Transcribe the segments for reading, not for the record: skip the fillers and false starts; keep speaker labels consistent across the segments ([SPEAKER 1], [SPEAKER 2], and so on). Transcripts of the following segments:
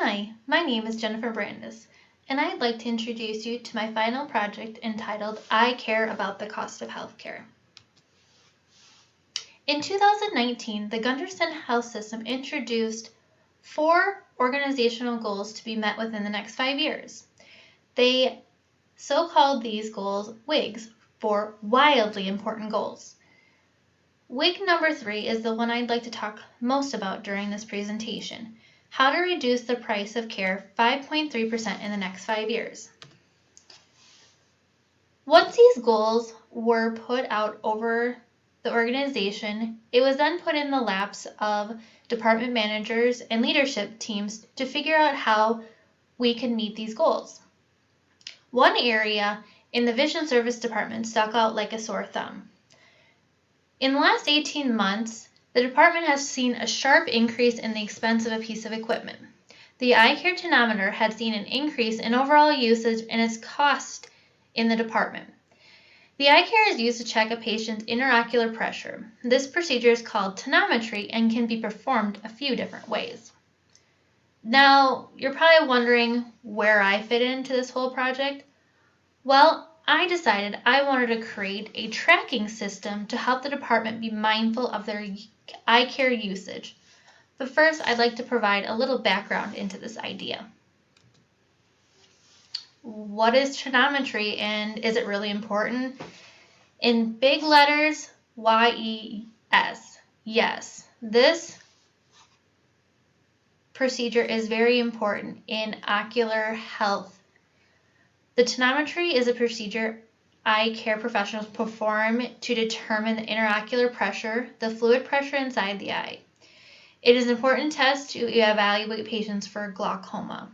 [SPEAKER 1] Hi, my name is Jennifer Brandis, and I'd like to introduce you to my final project entitled I Care About the Cost of Healthcare. In 2019, the Gundersen Health System introduced 4 organizational goals to be met within the next 5 years. They so-called these goals WIGs, for Wildly Important Goals. WIG number 3 is the one I'd like to talk most about during this presentation. How to reduce the price of care 5.3% in the next 5 years. Once these goals were put out over the organization, it was then put in the laps of department managers and leadership teams to figure out how we can meet these goals. One area in the Vision Service Department stuck out like a sore thumb. In the last 18 months, the department has seen a sharp increase in the expense of a piece of equipment. The eye care tonometer had seen an increase in overall usage and its cost in the department. The eye care is used to check a patient's intraocular pressure. This procedure is called tonometry and can be performed a few different ways. Now, you're probably wondering where I fit into this whole project. Well, I decided I wanted to create a tracking system to help the department be mindful of their eye care usage. But first, I'd like to provide a little background into this idea. What is tonometry and is it really important? In big letters, YES. Yes, this procedure is very important in ocular health. The tonometry is a procedure eye care professionals perform to determine the intraocular pressure, the fluid pressure inside the eye. It is an important test to evaluate patients for glaucoma.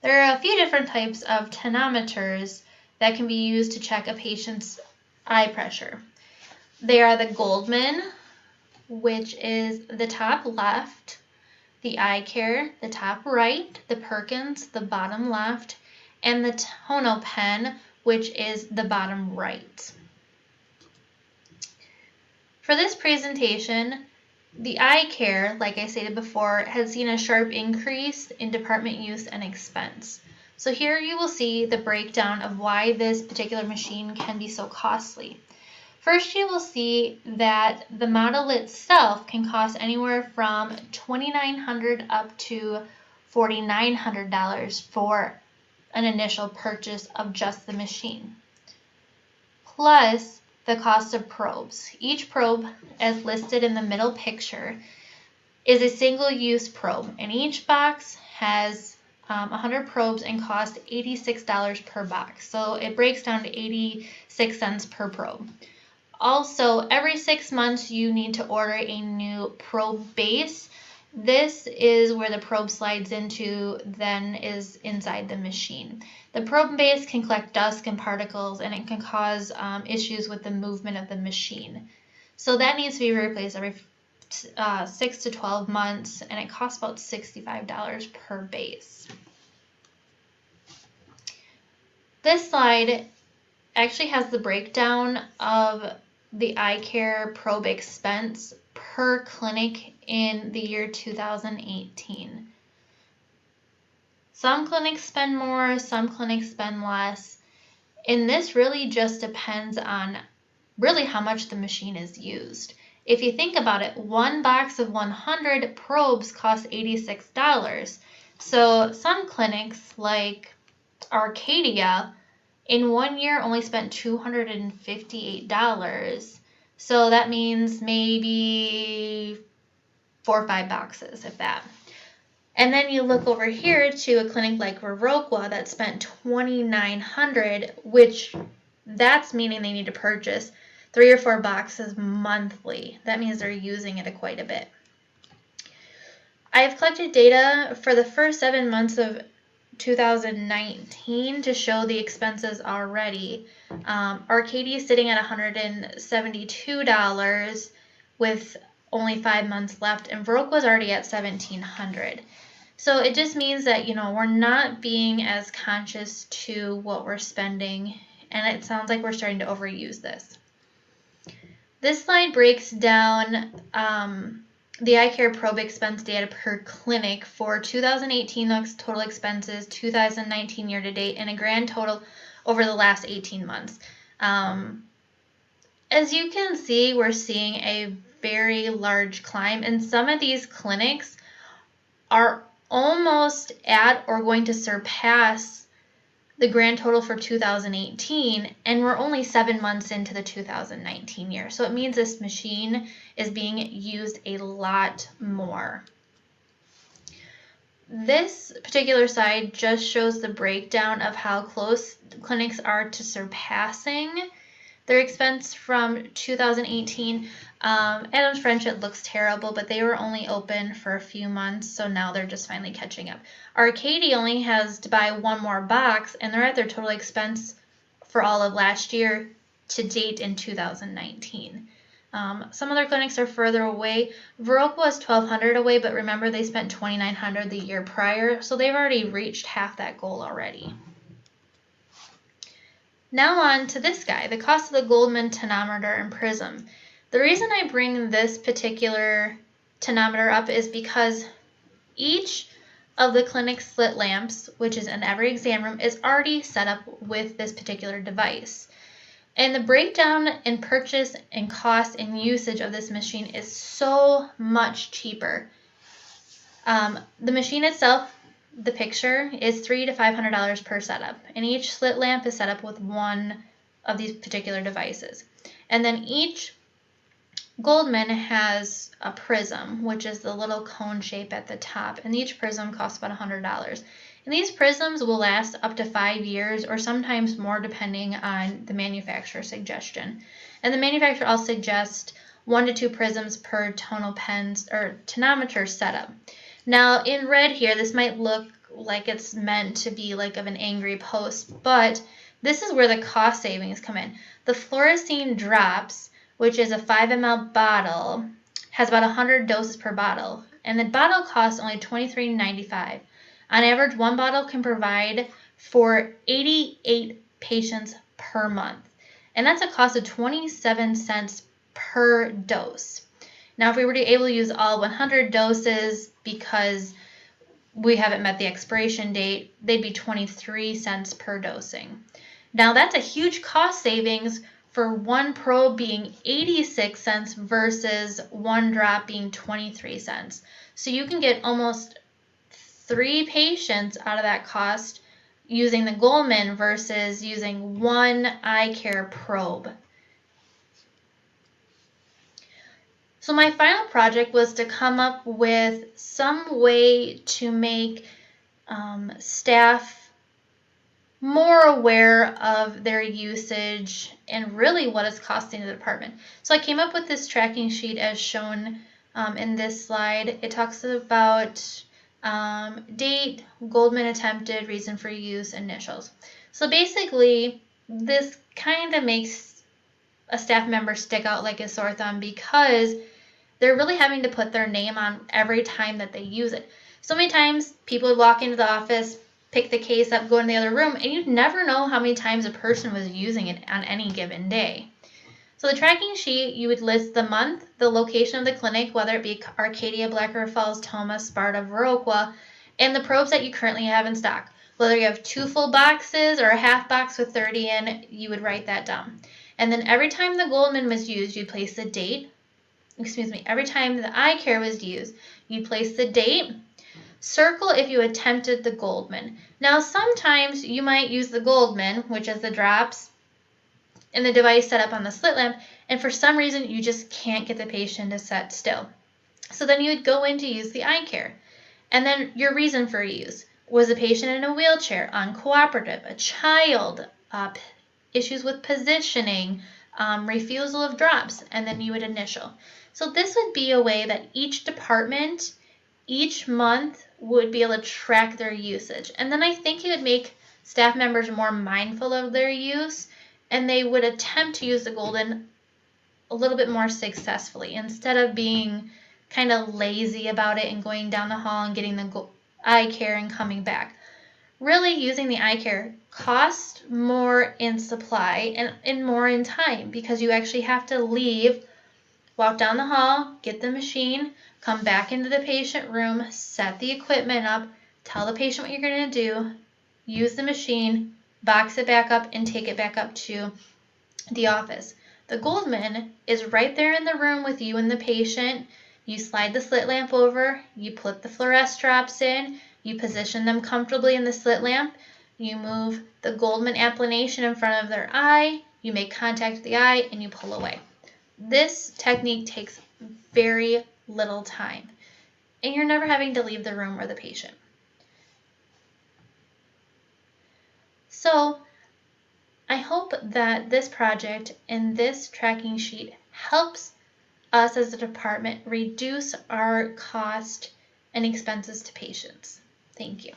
[SPEAKER 1] There are a few different types of tonometers that can be used to check a patient's eye pressure. They are the Goldmann, which is the top left, the Eye Care, the top right, the Perkins, the bottom left, and the TonoPen, which is the bottom right. For this presentation, the eye care, like I stated before, has seen a sharp increase in department use and expense. So here you will see the breakdown of why this particular machine can be so costly. First, you will see that the model itself can cost anywhere from $2,900 up to $4,900 for an initial purchase of just the machine, plus the cost of probes. Each probe, as listed in the middle picture, is a single-use probe, and each box has 100 probes and costs $86 per box. So it breaks down to 86 cents per probe. Also, every 6 months you need to order a new probe base. This is where the probe slides into, then is inside the machine. The probe base can collect dust and particles, and it can cause issues with the movement of the machine. So that needs to be replaced every 6 to 12 months, and it costs about $65 per base. This slide actually has the breakdown of the eye care probe expense per clinic in the year 2018. Some clinics spend more, some clinics spend less, and this really just depends on really how much the machine is used. If you think about it, one box of 100 probes costs $86. So some clinics like Arcadia in 1 year only spent $258. So that means maybe 4 or 5 boxes, if that. And then you look over here to a clinic like Viroqua that spent $2,900, which that's meaning they need to purchase 3 or 4 boxes monthly. That means they're using it quite a bit. I've collected data for the first 7 months of 2019 to show the expenses already. Arcadia is sitting at $172 with only 5 months left, and Viroqua was already at $1,700. So it just means that, we're not being as conscious to what we're spending, and it sounds like we're starting to overuse this. This slide breaks down the eye care probe expense data per clinic for 2018 looks total expenses, 2019 year to date, and a grand total over the last 18 months. As you can see, we're seeing a very large climb, and some of these clinics are almost at or going to surpass the grand total for 2018, and we're only 7 months into the 2019 year. So it means this machine is being used a lot more. This particular slide just shows the breakdown of how close clinics are to surpassing their expense from 2018. Adams French, it looks terrible, but they were only open for a few months, so now they're just finally catching up. Arcadia only has to buy one more box, and they're at their total expense for all of last year to date in 2019. Some other clinics are further away. Viroqua was $1,200 away, but remember they spent $2,900 the year prior, so they've already reached half that goal already. Now on to this guy, the cost of the Goldmann tonometer and prism. The reason I bring this particular tonometer up is because each of the clinic slit lamps, which is in every exam room, is already set up with this particular device. And the breakdown in purchase and cost and usage of this machine is so much cheaper. The machine itself, the picture, is $300 to $500 per setup, and each slit lamp is set up with one of these particular devices. And then each Goldmann has a prism, which is the little cone shape at the top, and each prism costs about $100. And these prisms will last up to 5 years or sometimes more depending on the manufacturer's suggestion. And the manufacturer will suggest 1 to 2 prisms per tonal pens or tonometer setup. Now in red here, this might look like it's meant to be like of an angry post, but this is where the cost savings come in. The fluorescein drops, which is a 5 ml bottle, has about 100 doses per bottle, and the bottle costs only $23.95. On average, one bottle can provide for 88 patients per month, and that's a cost of 27 cents per dose. Now, if we were to able to use all 100 doses because we haven't met the expiration date, they'd be 23 cents per dosing. Now, that's a huge cost savings for one probe being 86 cents versus one drop being 23 cents. So you can get almost 3 patients out of that cost using the Goldmann versus using one eye care probe. So my final project was to come up with some way to make staff more aware of their usage and really what it's costing the department. So I came up with this tracking sheet as shown in this slide. It talks about date, Goldmann attempted, reason for use, initials. So basically, this kind of makes a staff member stick out like a sore thumb because they're really having to put their name on every time that they use it. So many times people would walk into the office, pick the case up, go in the other room, and you'd never know how many times a person was using it on any given day. So the tracking sheet, you would list the month, the location of the clinic, whether it be Arcadia, Black River Falls, Tomah, Sparta, Viroqua, and the probes that you currently have in stock. Whether you have 2 full boxes or a half box with 30 in, you would write that down. And then every time the Goldmann was used, you'd place the date. Every time the eye care was used, you'd place the date. Circle if you attempted the Goldmann. Now, sometimes you might use the Goldmann, which is the drops, and the device set up on the slit lamp, and for some reason you just can't get the patient to sit still. So then you would go in to use the eye care. And then your reason for use. Was a patient in a wheelchair, uncooperative, a child, issues with positioning, refusal of drops, and then you would initial. So this would be a way that each department, each month, would be able to track their usage. And then I think it would make staff members more mindful of their use, and they would attempt to use the Goldmann a little bit more successfully instead of being kind of lazy about it and going down the hall and getting the eye care and coming back. Really, using the eye care costs more in supply and more in time because you actually have to leave, walk down the hall, get the machine, come back into the patient room, set the equipment up, tell the patient what you're going to do, use the machine, box it back up, and take it back up to the office. The Goldman is right there in the room with you and the patient. You slide the slit lamp over, you put the fluoresce drops in, you position them comfortably in the slit lamp, you move the Goldman applanation in front of their eye, you make contact with the eye, and you pull away. This technique takes very little time, and you're never having to leave the room or the patient. So, I hope that this project and this tracking sheet helps us as a department reduce our cost and expenses to patients. Thank you.